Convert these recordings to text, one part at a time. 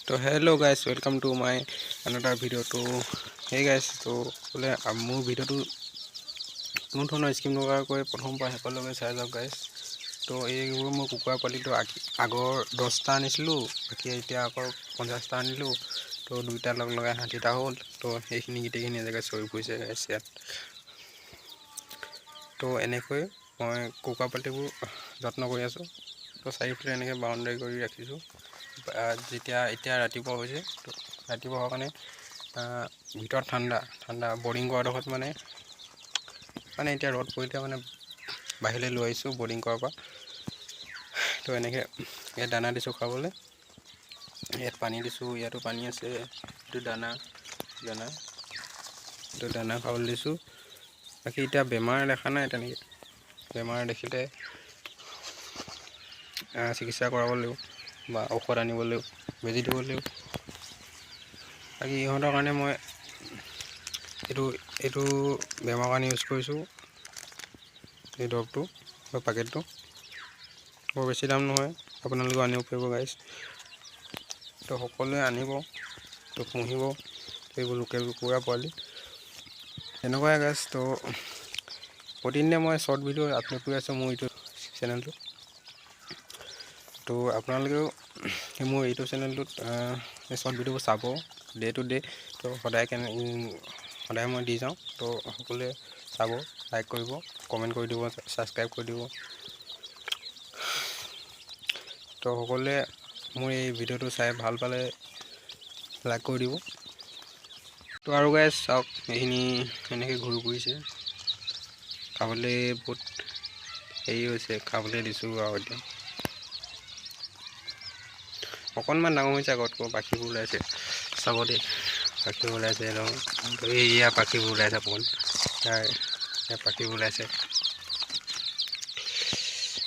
तो hello guys, welcome to my another video. तो hey guys, तो बोले मोर भिडिओ কোনো ধৰণৰ স্কিম নকৰাকৈ প্ৰথমৰ পৰা শেষলৈকে চাই যাওক গাইছ। তো এইবোৰ মই কুকুৰা পোৱালিটো আগৰ 10টা আনিছিলোঁ, বাকী এতিয়া আকৌ 50টা আনিলোঁ। তো দুইটা লগাই 60টা হ'ল। তো সেইখিনি গোটেইখিনি জেগাত চৰি ফুৰিছে গাইছ ইয়াত। তো এনেকৈ মই কুকুৰা পোৱালিবোৰ যত্ন কৰি আছোঁ। তো চাৰিওফালে এনেকৈ বাউণ্ডাৰী কৰি ৰাখিছোঁ। এতিয়া ৰাতিপুৱা হৈছে, তো ৰাতিপুৱা হোৱাৰ কাৰণে ভিতৰত ঠাণ্ডা বৰ্ডিং কৰাৰ ডোখৰত মানে এতিয়া ৰ'দ পৰিলে মানে বাহিৰলৈ লৈ আহিছোঁ বৰ্ডিং কৰাৰ পৰা। তো এনেকৈ ইয়াত দানা দিছোঁ খাবলৈ, ইয়াত পানী দিছোঁ, ইয়াতো পানী আছে, এইটো দানা এইটো দানা খাবলৈ দিছোঁ। বাকী এতিয়া বেমাৰ দেখা নাই, তেনেকৈ বেমাৰ দেখিলে চিকিৎসা কৰাব লাগিব বা ঔষধ আনিব লাগিব, বেজি দিব লাগিব। বাকী ইহঁতৰ কাৰণে মই এইটো বেমাৰৰ কাৰণে ইউজ কৰিছোঁ, এই দৰৱটো বা পেকেটটো। বৰ বেছি দাম নহয়, আপোনালোকেও আনিব পাৰিব গাইছ। তো সকলোৱে আনিব, তো পুহিব এইবোৰ লোকেল কুকুৰা পোৱালি এনেকুৱাই গাইছ। তো প্ৰতিদিনে মই শ্বৰ্ট ভিডিঅ' আপলোড কৰি আছোঁ মোৰ ইউটিউব চেনেলটো। তো আপোনালোকেও মোৰ ইউটিউব চেনেলটোত এই শ্বৰ্ট ভিডিঅ'বোৰ চাব ডে টু ডে। তো সদায় মই দি যাওঁ। তো সকলোৱে চাব, লাইক কৰিব, কমেণ্ট কৰি দিব, ছাবস্ক্ৰাইব কৰি দিব। তো সকলোৱে মোৰ এই ভিডিঅ'টো চাই ভাল পালে লাইক কৰি দিব। তো আৰু গাইছ চাওক, এইখিনি এনেকৈ ঘূৰি ফুৰিছে, খাবলৈ বহুত হেৰি হৈছে, খাবলৈ দিছোঁ। আৰু এতিয়া অকণমান ডাঙৰ হৈছে আগতকৈ, পাখিবোৰ ওলাইছে, চাব দেই, পাখিবোৰ ওলাইছে একদম। এয়া পাখিবোৰ ওলাইছে, অকণমান ইয়াৰ পাখিবোৰ ওলাইছে।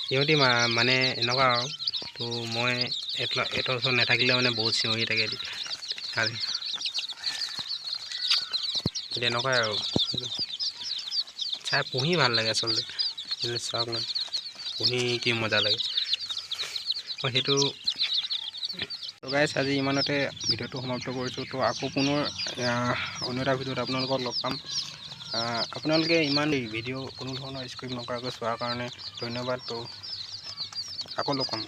সিহঁতি মানে এনেকুৱা আৰু। তো মই এইটোৰ ওচৰত নাথাকিলে মানে বহুত চিঞৰি থাকে তেনেকুৱাই আৰু। চাই পুহি ভাল লাগে আচলতে, চাওক না, পুহি কি মজা লাগে। মই সেইটো গাইছ আজি ইমানতে ভিডিঅ'টো সমাপ্ত কৰিছোঁ। তো আকৌ পুনৰ অন্য এটা ভিডিঅ'ত আপোনালোকক লগ পাম। আপোনালোকে ইমান ভিডিঅ' কোনো ধৰণৰ স্ক্ৰিপ্ট নকৰাকৈ চোৱাৰ কাৰণে ধন্যবাদ। তো আকৌ লগ পাম।